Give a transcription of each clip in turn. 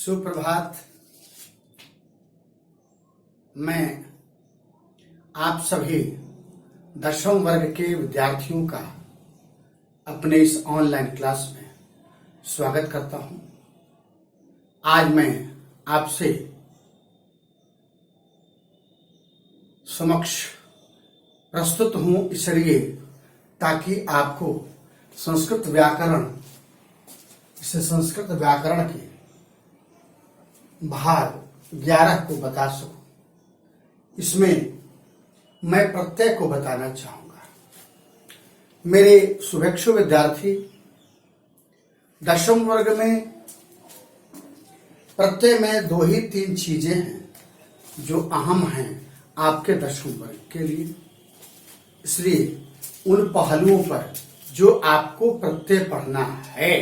सुप्रभात। मैं आप सभी 10वीं वर्ग के विद्यार्थियों का अपने इस ऑनलाइन क्लास में स्वागत करता हूं। आज मैं आपसे समक्ष प्रस्तुत हूं इसलिए ताकि आपको संस्कृत व्याकरण के भाग 11 को बता सकूं। इसमें मैं प्रत्यय को बताना चाहूंगा। मेरे शुभेच्छु विद्यार्थी 10वीं वर्ग में प्रत्यय में 2 ही 3 चीजें हैं जो अहम हैं आपके 10वीं वर्ग के लिए। इसलिए उन पहलुओं पर जो आपको प्रत्यय पढ़ना है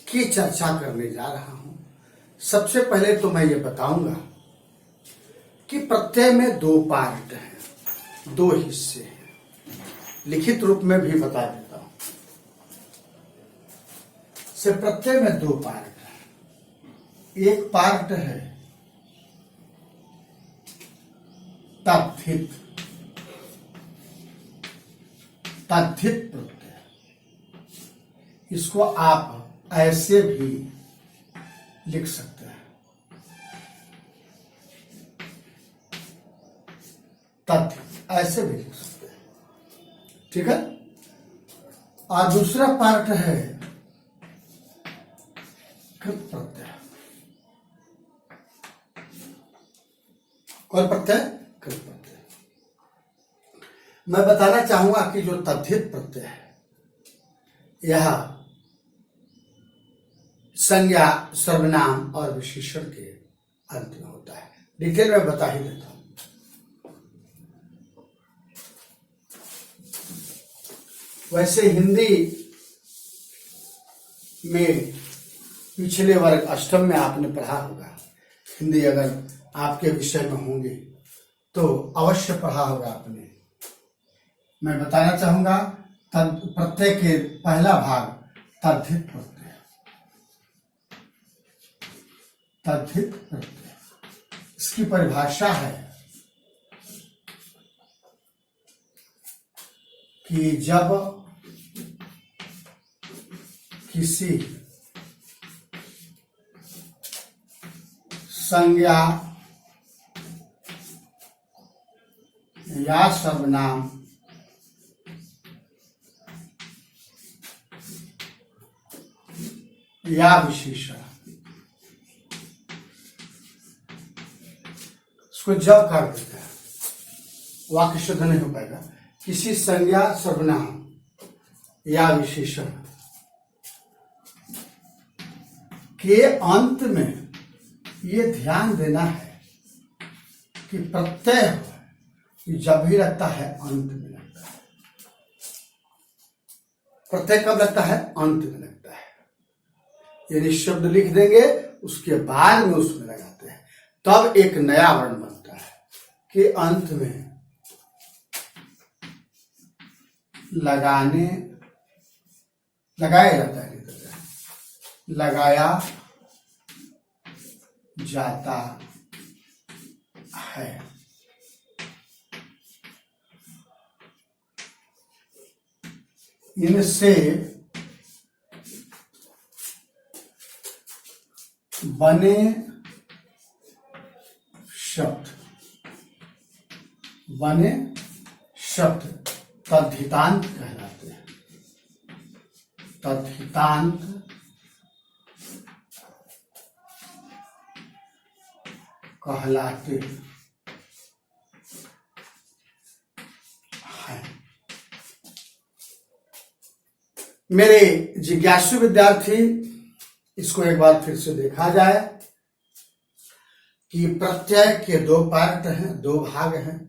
की चर्चा करने जा रहा हूं। सबसे पहले तो मैं ये बताऊंगा कि प्रत्यय में 2 पार्ट हैं, 2 हिस्से हैं। लिखित रूप में भी बता देता हूं। से प्रत्यय में 2 पार्ट हैं। एक पार्ट है तद्धित प्रत्यय। इसको आप ऐसे भी लिख सकते हैं, तद्धित ऐसे भी लिख सकते हैं, ठीक है। और दूसरा पार्ट है कृत प्रत्यय। कौन प्रत्यय? कृत प्रत्यय। मैं बताना चाहूंगा कि जो तद्धित प्रत्यय है यह संज्ञा, सर्वनाम और विशेषण के अंत में होता है। डिटेल में बता ही देता हूं। वैसे हिंदी में पिछले वर्ग 8वीं में आपने पढ़ा होगा। हिंदी अगर आपके विषय में होंगे तो अवश्य पढ़ा होगा आपने। मैं बताना चाहूंगा प्रत्यय के पहला भाग तद्धित प्रत्यय। तद्धित प्रत्यय, इसकी परिभाषा है कि जब किसी संज्ञा या सर्वनाम या विशेषण, इसको जब कर देता है, वाक्य शुद्ध नहीं हो पाएगा। किसी संज्ञा, सर्वनाम या विशेषण के अंत में ये ध्यान देना है कि प्रत्यय कि जब भी लगता है अंत में लगता है। प्रत्यय कब लगता है? अंत में लगता है। यदि शब्द लिख देंगे उसके बाद में उसमें लगाते हैं, तब एक नया वर्ण बनता है कि अंत में लगाया जाता है, लगाया जाता है। इनसे बने शब्द तद्धितांत कहलाते हैं। तद्धितांत कहलाते हैं। मेरे जिज्ञासु विद्यार्थी, इसको एक बार फिर से देखा जाए कि प्रत्यय के 2 पार्ट हैं, 2 भाग हैं।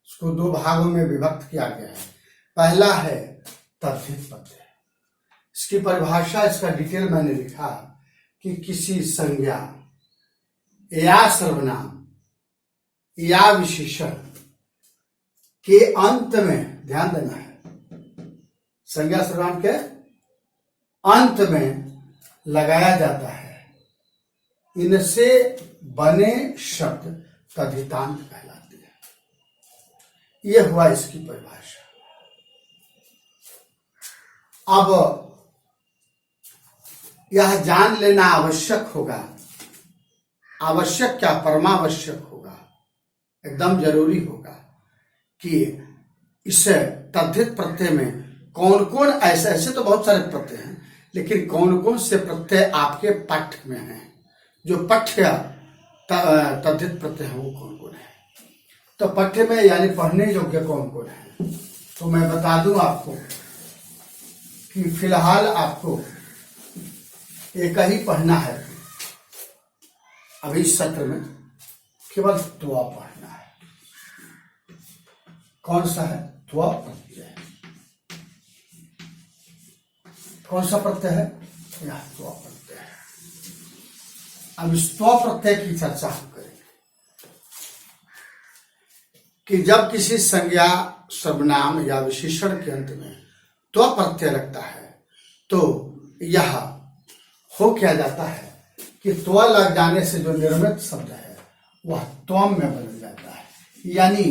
इसको 2 भागों में विभक्त किया गया है। पहला है तद्धित प्रत्यय। इसकी परिभाषा, इसका डिटेल मैंने लिखा कि किसी संज्ञा या सर्वनाम या विशेषण के अंत में, ध्यान देना है, संज्ञा सर्वनाम के अंत में लगाया जाता है इनसे बने शब्द तद्धितांत कहलाते हैं। यह हुआ इसकी परिभाषा। अब यह जान लेना आवश्यक होगा, आवश्यक क्या परमावश्यक होगा, एकदम जरूरी होगा कि इस तद्धित प्रत्यय में कौन कौन, ऐसे ऐसे तो बहुत सारे प्रत्यय हैं, लेकिन कौन कौन से प्रत्यय आपके पाठ्य में हैं, जो पठ्य तद्धित प्रत्यय है वो कौन कौन है। तो पठ्य में यानी पढ़ने योग्य कौन कौन है, तो मैं बता दूं आपको कि फिलहाल आपको एक ही पढ़ना है अभी इस सत्र में, केवल त्वा पढ़ना है। कौन सा है? त्वा प्रत्यय। कौन सा प्रत्यय है? यह त्वा प्रत्यय है। अब इस त्वा प्रत्यय की चर्चा हम करेंगे कि जब किसी संज्ञा, सर्वनाम या विशेषण के अंत में त्वा प्रत्यय लगता है तो यह हो क्या जाता है कि त्वा लग जाने से जो निर्मित शब्द है वह त्वम में बदल जाता है, यानी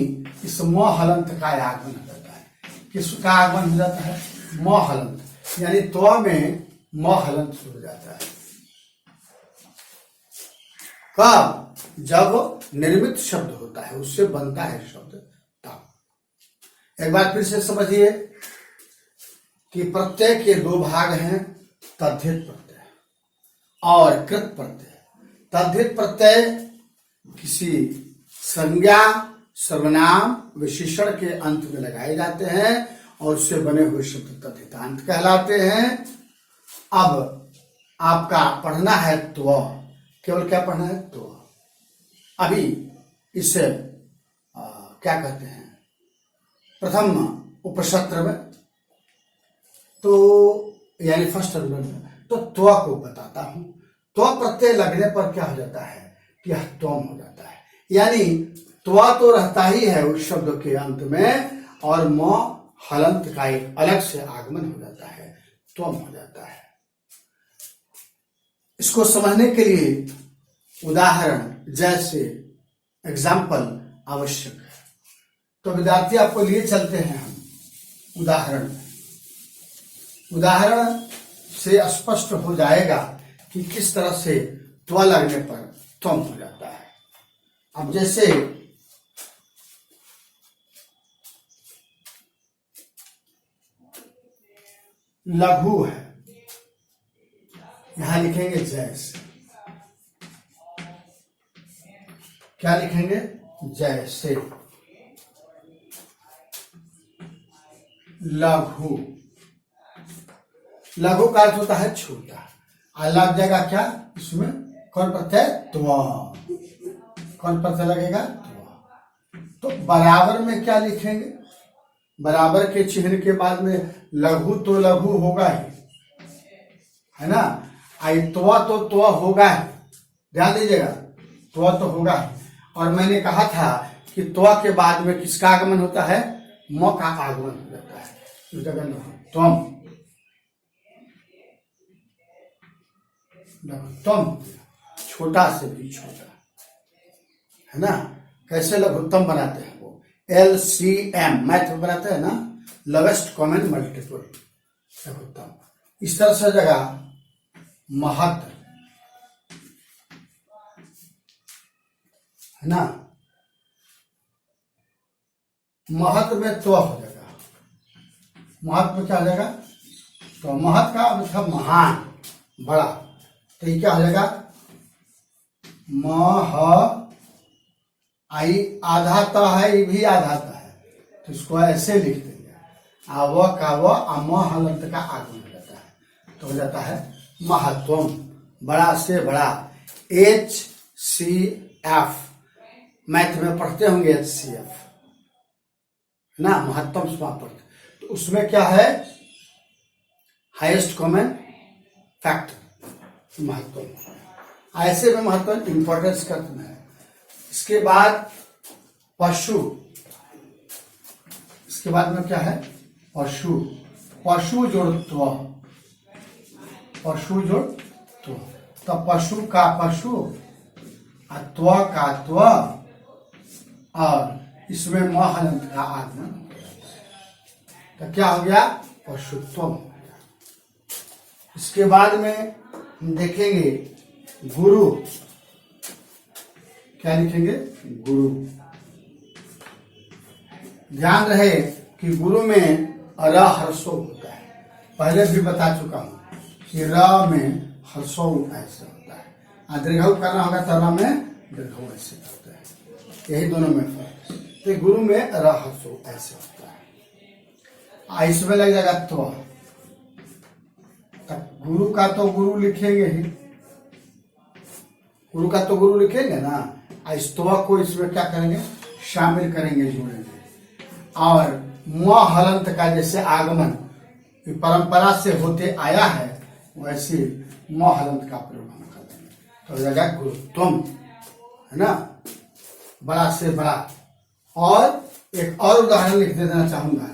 इस म हलंत का आगमन हो जाता है। किसका आगमन हो जाता है? म हलंत, यानी त्वा में म हलंत हो जाता है। कब? जब निर्मित शब्द होता है, उससे बनता है शब्द, तब। एक बार फिर से समझिए कि प्रत्यय के दो भाग हैं, तद्धित प्रत्यय और कृत प्रत्यय। तद्धित प्रत्यय किसी संज्ञा, सर्वनाम, विशेषण के अंत में लगाए जाते हैं और उससे बने हुए शब्द तद्धितांत कहलाते हैं। अब आपका पढ़ना है त्व, केवल क्या पढ़ना है? त्व। अभी इसे क्या कहते हैं, प्रथम उपसत्र में तो यानी फर्स्ट में तो त्व को बताता हूं। त्व प्रत्यय लगने पर क्या हो जाता है कि यह त्वम हो जाता है, यानी त्व तो रहता ही है उस शब्द के अंत में और म हलंत का एक अलग से आगमन हो जाता है, त्वम हो जाता है। इसको समझने के लिए उदाहरण जैसे एग्जाम्पल आवश्यक है। तो विद्यार्थी आपको लिए चलते हैं हम उदाहरण। उदाहरण से स्पष्ट हो जाएगा कि किस तरह से त्व लगने पर त्वम हो जाता है। अब जैसे लघु है, यहां लिखेंगे जैसे। क्या लिखेंगे? जैसे। लघु, लघु का अर्थ होता है छोटा। लग जाएगा क्या इसमें? कौन प्रत्यय? त्व। कौन प्रत्यय लगेगा? त्व। तो बराबर में क्या लिखेंगे? बराबर के चिन्ह के बाद में लघु तो लघु होगा ही, है ना। आई त्व तो त्व होगा ही, ध्यान दीजिएगा, त्व तो होगा ही। और मैंने कहा था कि त्व के बाद में किसका आगमन होता है? म का आगमन हो जाता है, इस जगह त्वम। लघुत्तम, छोटा से भी छोटा, है ना। कैसे लघुत्तम बनाते हैं? वो LCM मैथ में बनाते हैं ना, लोवेस्ट कॉमन मल्टीपल, लघुत्तम। इस तरह से जगह महत, है ना। महत में त्व हो जाएगा, महत में क्या हो जाएगा? तो महत का मतलब महान, बड़ा। तो ये क्या हो जाएगा? मह, आई आधा त है, ये भी आधा त है, तो इसको ऐसे लिख देंगे। आव का व अम हलंत का आगमन हो जाता है, तो हो जाता है महत्वम, बड़ा से बड़ा। HCF मैथ में पढ़ते होंगे, HCF, है ना, महत्तम समापक। तो उसमें क्या है? हाईएस्ट कॉमन फैक्टर, महत्व। ऐसे में महत्व इंपॉर्टेंस करना है। इसके बाद पशु, इसके बाद में क्या है? पशु। पशु जोड़ त्व, पशु जोड़ त्व। तो पशु का पशु त्व का त्व और इसमें म हलंत का आगमन हो जाता है। तो क्या हो गया? पशुत्व हो गया। इसके बाद में हम देखेंगे गुरु। क्या लिखेंगे? गुरु। ध्यान रहे कि गुरु में र हर्षो होता है। पहले भी बता चुका हूं कि र में हर्षो ऐसे होता है। दीर्घऊ करना होगा तो र में दीर्घऊ ऐसे होता है। यही दोनों में फर्क है। तो गुरु में र हर्षो ऐसे होता है। इसमें लग जाएगा त्व। तब गुरु का तो गुरु लिखेंगे ही, गुरु का तो गुरु लिखेंगे ना। स्तव को इसमें क्या करेंगे? शामिल करेंगे, जोड़ेंगे। और म हलंत का जैसे आगमन परंपरा से होते आया है, वैसे म हलंत का प्रयोग हम कर देंगे। तो हो जाएगा गुरुत्वम, है ना, बड़ा से बड़ा। और एक और उदाहरण लिख देना चाहूंगा,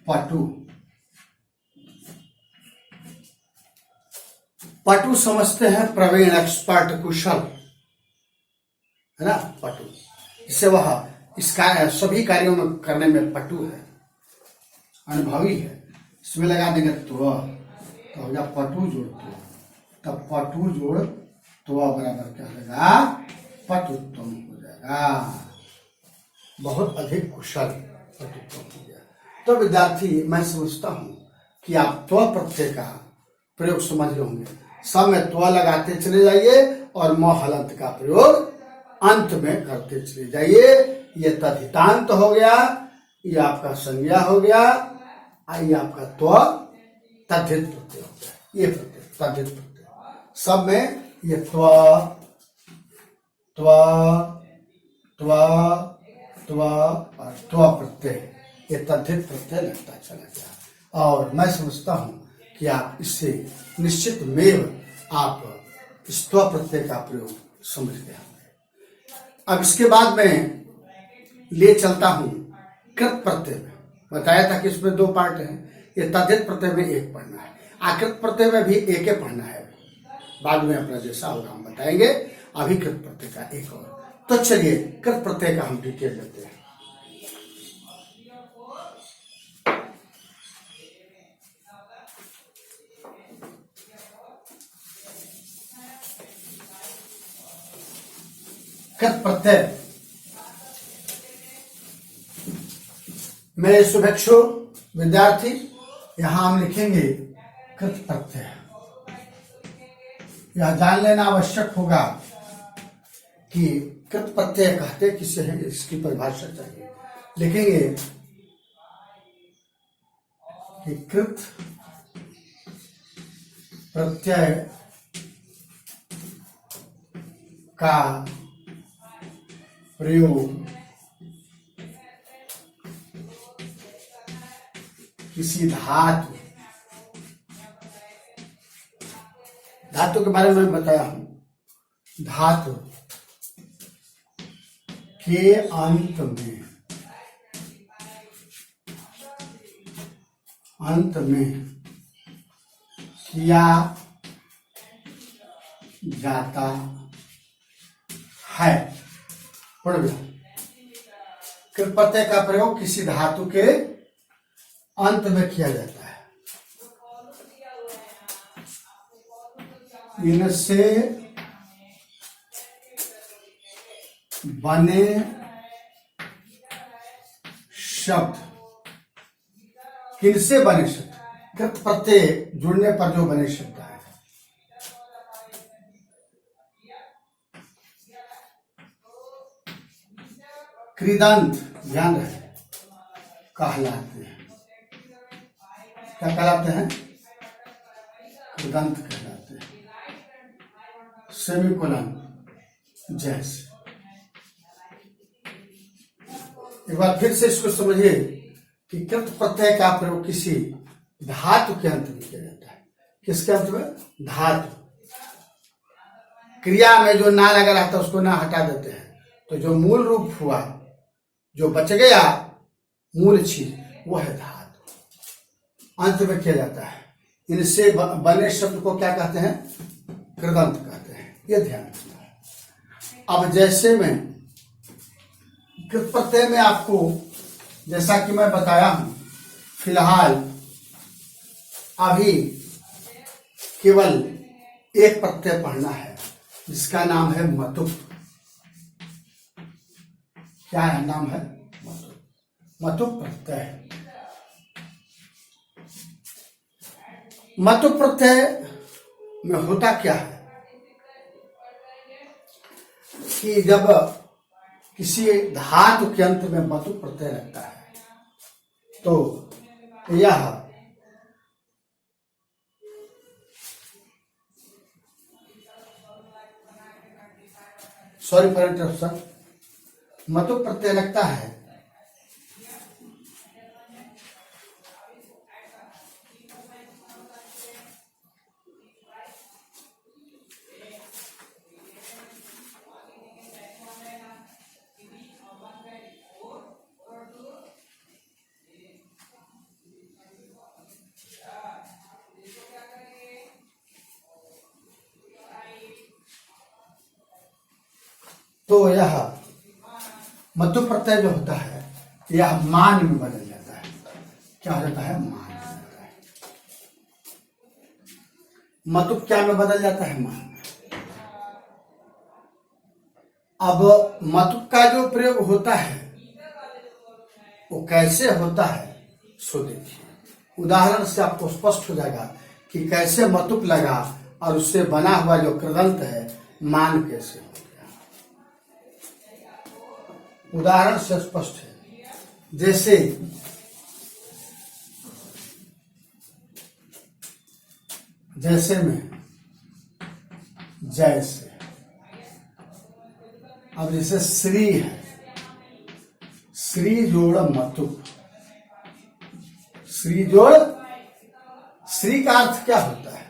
पटु। पटु समझते हैं प्रवीण, एक्सपर्ट, कुशल, है ना। पटु इससे वह इसका सभी कार्यों में करने में पटु है, अनुभवी है। इसमें लगा देंगे तो हो गया पटु जोड़ तो। तब पटु जोड़ तो बराबर क्या होगा? पटुत्व हो जाएगा। बहुत अधिक कुशल पटुत्व हो गया। तो विद्यार्थी, मैं समझता हूं कि आप त्व प्रत्यय का प्रयोग समझ रहे होंगे। सब में त्व लगाते चले जाइए और म हलंत का प्रयोग अंत में करते चले जाइए। ये तद्धितांत हो गया, ये आपका संज्ञा हो गया, ये आपका त्व तद्धित प्रत्यय हो गया। ये प्रत्यय तद्धित प्रत्यय, सब में ये त्व त्व त्व त्व और त्व प्रत्यय, ये तद्धित प्रत्यय लगता चला गया। और मैं समझता हूं कि आप इससे निश्चित मेव आप स्त्व प्रत्यय का प्रयोग समझ गए। अब इसके बाद में ले चलता हूं कृत प्रत्यय में। बताया था कि इसमें दो पार्ट हैं। ये तद्धित प्रत्यय में एक पढ़ना है, आकृत प्रत्यय में भी एक पढ़ना है। बाद में अपना जैसा होगा हम बताएंगे। अभी कृत प्रत्यय का एक और। तो चलिए कृत प्रत्यय का हम डिटेल लेते हैं। कृत प्रत्यय, मेरे शुभेच्छु विद्यार्थी, यहां हम लिखेंगे कृत प्रत्यय। यह जान लेना आवश्यक होगा कि कृत प्रत्यय कहते किसे हैं, इसकी परिभाषा चाहिए। लिखेंगे कि कृत प्रत्यय का प्रयोग किसी धातु के बारे में बताया हूं। धातु के अंत में किया जाता है। पढ़ गया। कृत प्रत्यय का प्रयोग किसी धातु के अंत में किया जाता है। इनसे बने शब्द, किनसे बने शब्द? कृत प्रत्यय जुड़ने पर जो बने शब्द है। कृदंत, ध्यान रहे, कहलाते हैं। क्या कहलाते हैं? कृदंत कहलाते हैं। सेमीकोलन जैसे। एक बार फिर से इसको समझिए कि कृत प्रत्यय का प्रयोग किसी धातु के अंत में किया जाता है। किसके अंत में? धातु। क्रिया में जो ना लगा रहता है उसको ना हटा देते हैं, तो जो मूल रूप हुआ, जो बच गया मूल चीज, वो है धातु। अंत में किया जाता है। इनसे बने शब्द को क्या कहते हैं? कृदंत कहते हैं। ये ध्यान रखना है। अब जैसे में कृत प्रत्यय में आपको जैसा कि मैं बताया हूं, फिलहाल अभी केवल एक प्रत्यय पढ़ना है जिसका नाम है मतुप। क्या है नाम है? मतुप। मतुप प्रत्यय। मतुप प्रत्यय में होता क्या है कि जब किसी धातु के अंत में मतुप प्रत्यय लगता है तो यह सॉरी फॉर इंटरप्शन, मतुप प्रत्यय लगता है तो यह मतुप प्रत्यय जो होता है यह मान में बदल जाता है। क्या हो जाता है? मान में जाता है। मतुप क्या में बदल जाता है? मान में। अब मतुप का जो प्रयोग होता है वो कैसे होता है सो देखिए। उदाहरण से आपको स्पष्ट हो जाएगा कि कैसे मतुप लगा और उससे बना हुआ जो कृदंत है मान कैसे हो गया। उदाहरण से स्पष्ट है। जैसे जैसे में जैसे, अब जैसे श्री है, श्री जोड़ मतुप। श्री जोड़, श्री का अर्थ क्या होता है?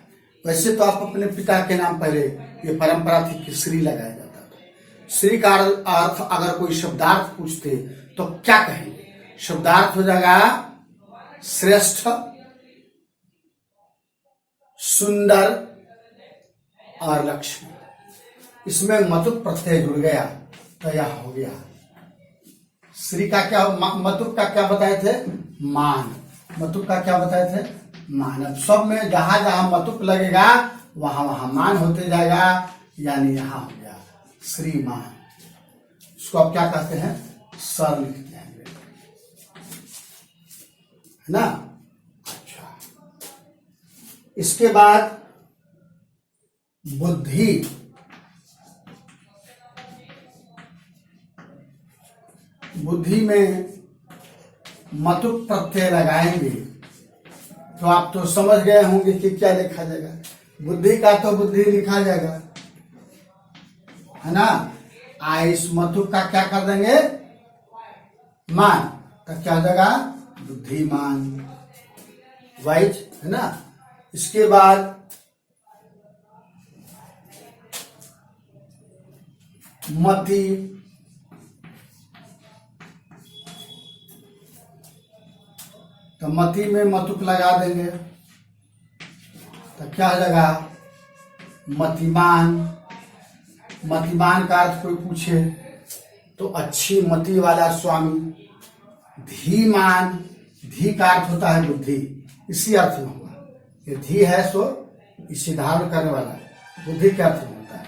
वैसे तो आप अपने पिता के नाम पहले ये परंपरा थी कि श्री लगाया जाता था। श्री का अर्थ अगर कोई शब्दार्थ पूछते तो क्या कहेंगे? शब्दार्थ हो जाएगा श्रेष्ठ, सुंदर और लक्ष्मी। इसमें मतुप प्रत्यय जुड़ गया तो यह हो गया। श्री का क्या, मतुप का क्या बताए थे? मान। मतुप का क्या बताए थे? मान। अब सब में जहां जहां मतुप लगेगा वहां वहां मान होते जाएगा, यानी यहां हो गया श्रीमान। इसको आप क्या कहते हैं? सर लिखते हैं, है ना? अच्छा, इसके बाद बुद्धि। बुद्धि में मतुप प्रत्यय लगाएंगे तो आप तो समझ गए होंगे कि क्या लिखा जाएगा। बुद्धि का तो बुद्धि लिखा जाएगा, है ना? इस मतुप का क्या कर देंगे? मान। तो क्या हो जाएगा? बुद्धिमान। वाइज, है ना? इसके बाद मति। तो मति में मतुप लगा देंगे तो क्या हो जाएगा? मतिमान। मतिमान का अर्थ कोई पूछे तो अच्छी मति वाला स्वामी। धीमान, धी का अर्थ होता है बुद्धि, इसी अर्थ में होगा। ये धी है सो इसे धारण करने वाला है, बुद्धि के अर्थ में होता है।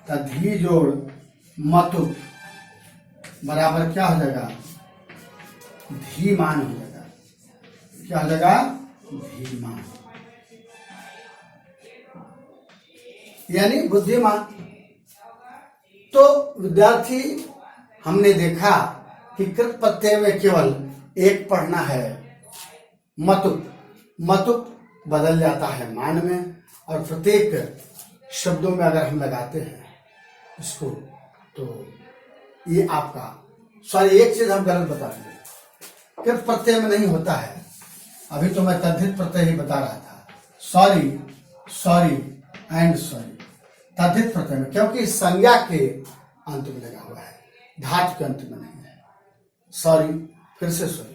तो धी जोड़ मतुप बराबर क्या हो जाएगा? धीमान हो जाएगा। क्या हो जाएगा? धीमान, यानी बुद्धिमान। तो विद्यार्थी, हमने देखा कि कृत प्रत्यय में केवल एक पढ़ना है मतुप। मतुप बदल जाता है मान में, और प्रत्येक शब्दों में अगर हम लगाते हैं इसको तो ये आपका, सॉरी एक चीज हम गलत बता दें, कृत प्रत्यय में नहीं होता है। अभी तो मैं तद्धित प्रत्यय ही बता रहा था। सॉरी, सॉरी एंड सॉरी तद्धित प्रत्यय में, क्योंकि संज्ञा के अंत में लगा हुआ है, धातु के अंत में नहीं है। सॉरी, फिर से सॉरी,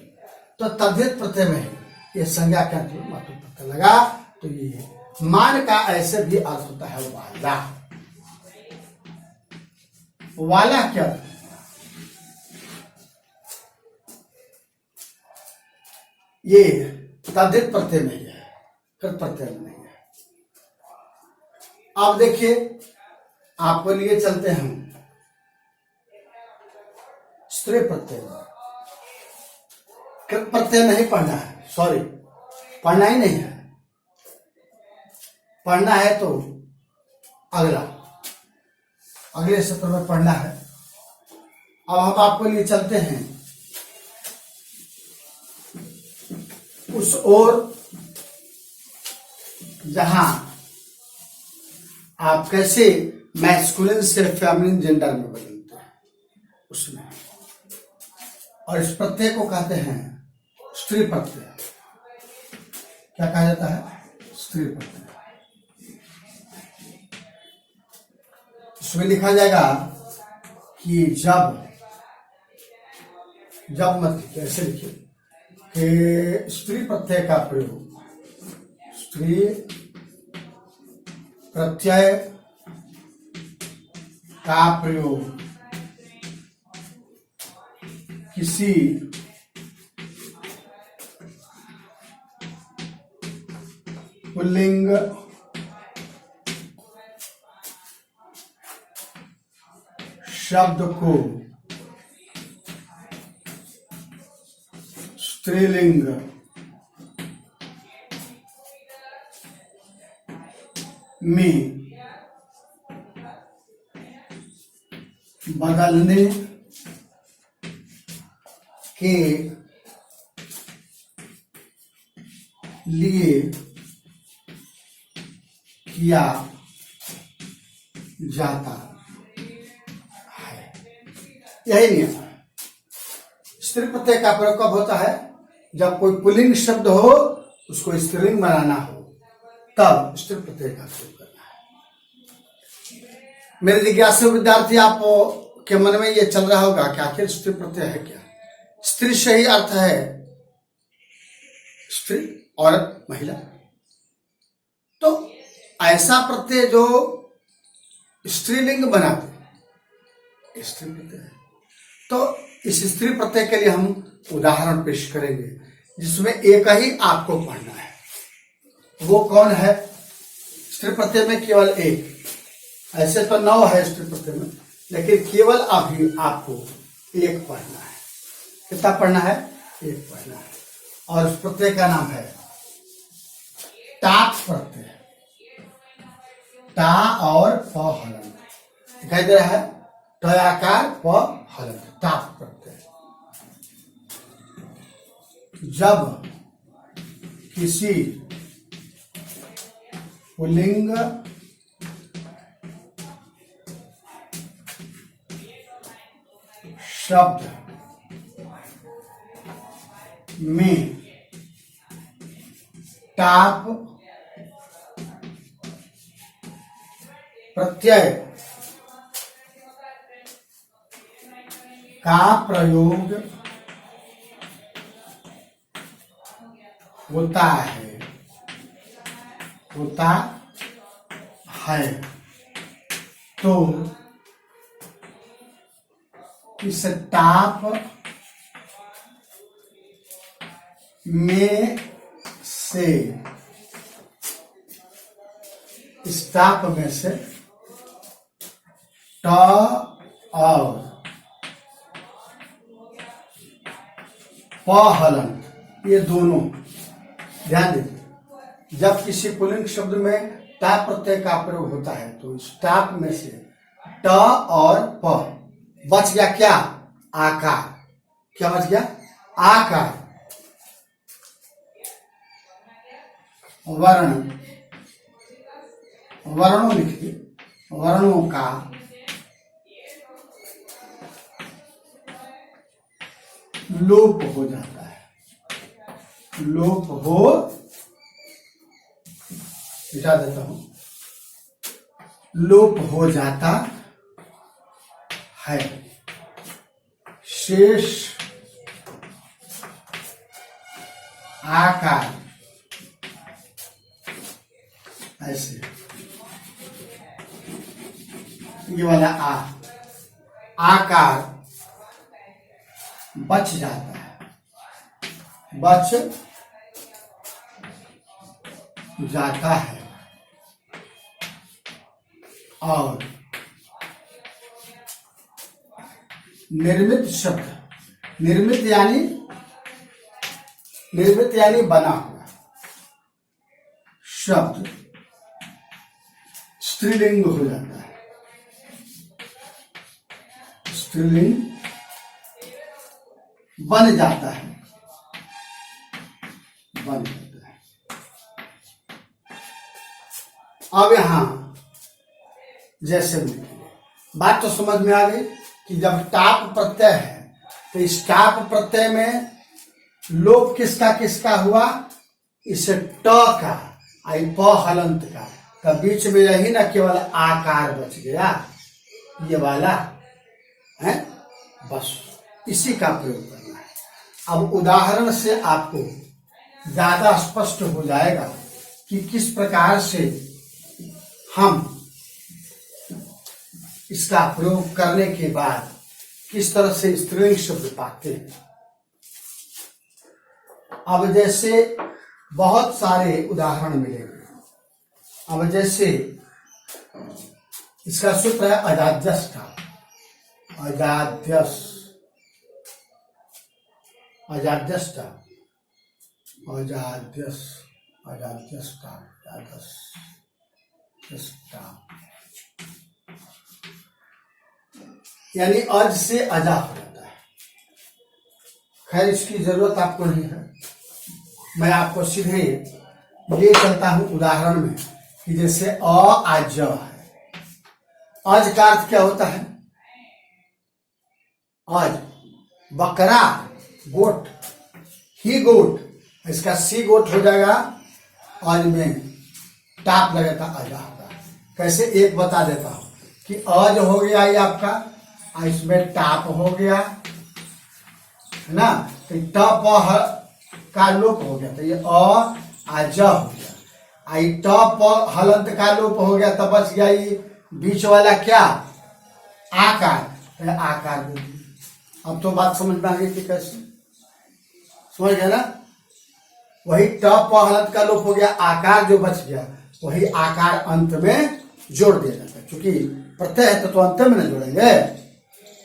तो तद्धित प्रत्यय में ही ये संज्ञा के अंत में मतुप प्रत्यय लगा तो ये मान का ऐसे भी अर्थ होता है वाला। वाला क्या था? ये तद्धित प्रत्यय में है, कृत प्रत्यय में नहीं है। अब देखिए, आपको लिए चलते हैं हम स्त्री प्रत्यय। कृत प्रत्यय नहीं पढ़ना है, सॉरी, पढ़ना ही नहीं है। पढ़ना है तो अगले सत्र में पढ़ना है। अब हम आपको लिए चलते हैं उस ओर जहां आप कैसे मैस्कुलिन से फेमिनिन जेंडर में बदलते हैं उसमें, और इस प्रत्यय को कहते हैं स्त्री प्रत्यय। क्या कहा जाता है? स्त्री प्रत्यय। इसमें लिखा जाएगा कि जब मत, कैसे लिखिए कि स्त्री प्रत्यय का प्रयोग, स्त्री प्रत्यय का प्रयोग किसी पुल्लिंग शब्द को स्त्रीलिंग में बदलने के लिए किया जाता है। यही नियम है। स्त्री प्रत्यय का प्रयोग कब होता है? जब कोई पुल्लिंग शब्द हो, उसको स्त्रीलिंग बनाना हो, तब स्त्री प्रत्यय का प्रयोग करना है। मेरे जिज्ञासु विद्यार्थी, आप के मन में ये चल रहा होगा कि आखिर स्त्री प्रत्यय है क्या? स्त्री से ही अर्थ है स्त्री, औरत, महिला। तो ऐसा प्रत्यय जो स्त्रीलिंग बनाते स्त्री प्रत्यय है। तो इस स्त्री प्रत्यय के लिए हम उदाहरण पेश करेंगे जिसमें एक ही आपको पढ़ना है। वो कौन है? स्त्री प्रत्यय में केवल एक, ऐसे तो 9 है स्त्री प्रत्यय में, लेकिन केवल अभी आपको एक पढ़ना है। कितना पढ़ना है? एक पढ़ना है। और उस प्रत्यय का नाम है टाप प्रत्यय। टा और प हलंत दिखाई दे रहा है, टयाकार प हलंत, टाप प्रत्यय। जब किसी पुल्लिंग शब्द में टाप प्रत्यय का प्रयोग होता है तो इस टाप में से ट और प हलंत, ये दोनों ध्यान दीजिए। जब किसी पुल्लिंग शब्द में टा प्रत्यय का प्रयोग होता है तो इस टाप में से ट और प बच गया क्या? आकार। क्या बच गया? आकार। वर्णों लिखिए, वर्णों का लोप हो जाता है। लोप हो, मिटा देता हूं, लोप हो जाता है। शेष आकार ऐसे, ये वाला आ आकार बच जाता है, बच जाता है। और निर्मित शब्द, निर्मित यानी बना हुआ शब्द स्त्रीलिंग हो जाता है, स्त्रीलिंग बन जाता है, बन जाता है। अब यहां जैसे बात तो समझ में आ गई कि जब टाप प्रत्यय है तो इस टाप प्रत्यय में लोप किसका किसका हुआ, इसे ट का, आई प हलंत का, तो बीच में यही ना केवल आकार बच गया, ये वाला है, बस इसी का प्रयोग करना है। अब उदाहरण से आपको ज्यादा स्पष्ट हो जाएगा कि किस प्रकार से हम इसका प्रयोग करने के बाद किस तरह से स्त्रीलिंग शब्द पाते हैं। अब जैसे बहुत सारे उदाहरण मिलेंगे। अब जैसे इसका सूत्र है अजाद्यस का, अजाद्यस, अजाद्यस का, अजाद्यस, अजाद्यस का, अजाद्यस का, यानी अज से अजा हो जाता है। खैर इसकी जरूरत आपको नहीं है, मैं आपको सीधे ले चलता हूं उदाहरण में कि जैसे अ आज है, अज का अर्थ क्या होता है, अज बकरा, गोट, ही गोट, इसका सी गोट हो जाएगा, अज में टाप लगेगा, अजा होगा। कैसे एक बता देता हूं कि अज हो गया ये आपका, इसमें टाप हो गया है ना, तो टप का लोप हो गया, तो ये अज हो गया। आई टप हलंत का लोप हो गया, तब बच गया ये बीच वाला क्या, आकार, तो आकार दे दिया। अब तो बात समझ में आ गई कि कैसे, समझ गया ना। वही टप हलंत का लोप हो गया, आकार जो बच गया वही आकार अंत में जोड़ दिया जाता है, क्योंकि प्रत्यय है तो अंत में न जोड़ेंगे।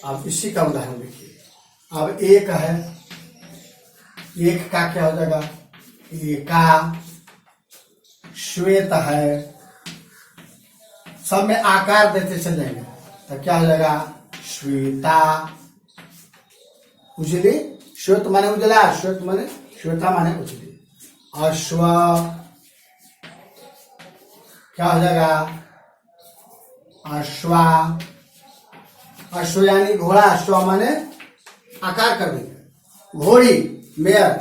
अब इसी का उदाहरण देखिए। अब एक है, एक का क्या हो जाएगा, एका, श्वेत है, सब में आकार देते चल जाएंगे, तो क्या हो जाएगा, श्वेता, उजली, श्वेत माने उजला, श्वेत माने, श्वेता माने उजली। अश्व, क्या हो जाएगा, अश्वा, अश्व यानी घोड़ा, अश्व माने आकार कर देंगे, घोड़ी, मेयर।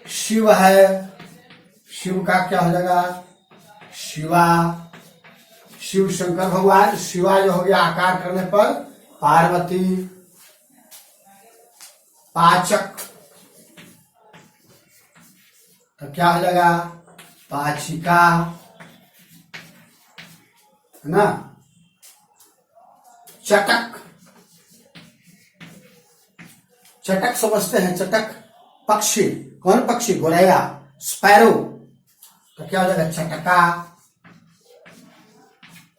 शिव है, शिव का क्या हो जाएगा, शिवा, शिव शंकर भगवान, शिवा जो हो गया आकार करने पर, पार्वती, पाचक, तो क्या हो जाएगा, पाचिका, है ना। चटक, चटक समझते हैं, चटक पक्षी, कौन पक्षी, गोरैया, स्पैरो, तो क्या हो जाएगा, चटका।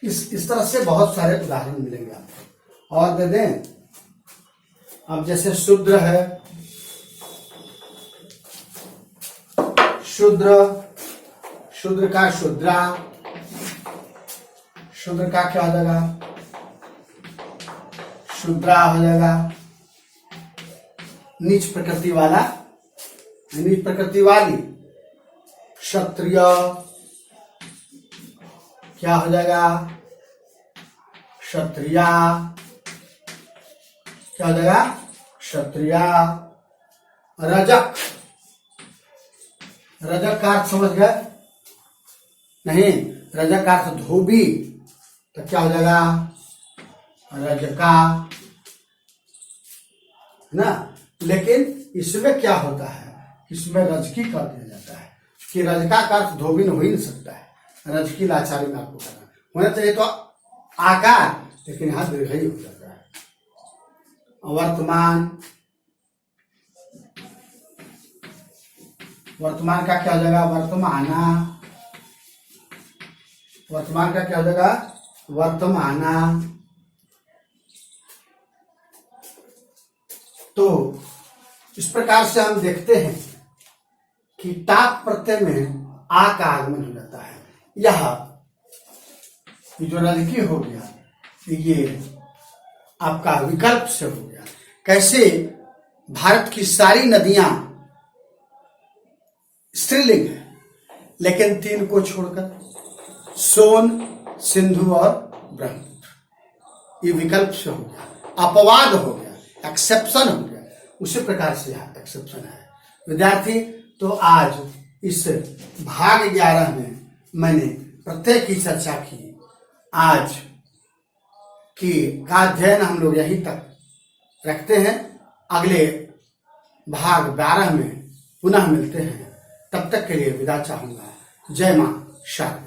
इस तरह से बहुत सारे उदाहरण मिलेंगे आपको। और दे दें, अब जैसे शूद्र है, शूद्र, शूद्र का शूद्रा, शूद्र का क्या हो जाएगा, शूद्रा हो जाएगा। नीच प्रकृति वाला, नीच प्रकृति वाली, क्षत्रिय, क्या हो जाएगा, क्षत्रिया, क्या हो जाएगा, क्षत्रिया। रजक, रजक का अर्थ समझ गए, नहीं, रजक का अर्थ धोबी, तो क्या हो जाएगा, रजका, है ना। लेकिन इसमें क्या होता है, इसमें रजकी कर दिया जाता है, कि रजका का अर्थ धोबी हो ही नहीं सकता है, रजकी लाचारी में आपको करना होना चाहिए। तो आकार, लेकिन यहां दीर्घई हो जाता है। वर्तमान, वर्तमान का क्या हो जाएगा? वर्तमाना। वर्तमान का क्या हो जाएगा? वर्तमाना। तो इस प्रकार से हम देखते हैं कि टाक प्रत्यय में आ का आगमन हो जाता है। यह जो नलकी हो गया ये आपका विकल्प से हो गया। कैसे? भारत की सारी नदियां स्त्रीलिंग है, लेकिन 3 को छोड़कर सोन, सिंधु और ब्रह्मपुत्र, ये विकल्प से हो गया। अपवाद हो गया, एक्सेप्शन हो गया। उसी प्रकार से यहाँ एक्सेप्शन है। विद्यार्थी, तो आज इस भाग 11 में मैंने प्रत्यय की चर्चा की। आज की का अध्ययन हम लोग यहीं तक रखते हैं। अगले भाग 12 में पुनः मिलते हैं। तब तक के लिए विदा चाहूंगा। जय मां शारदा।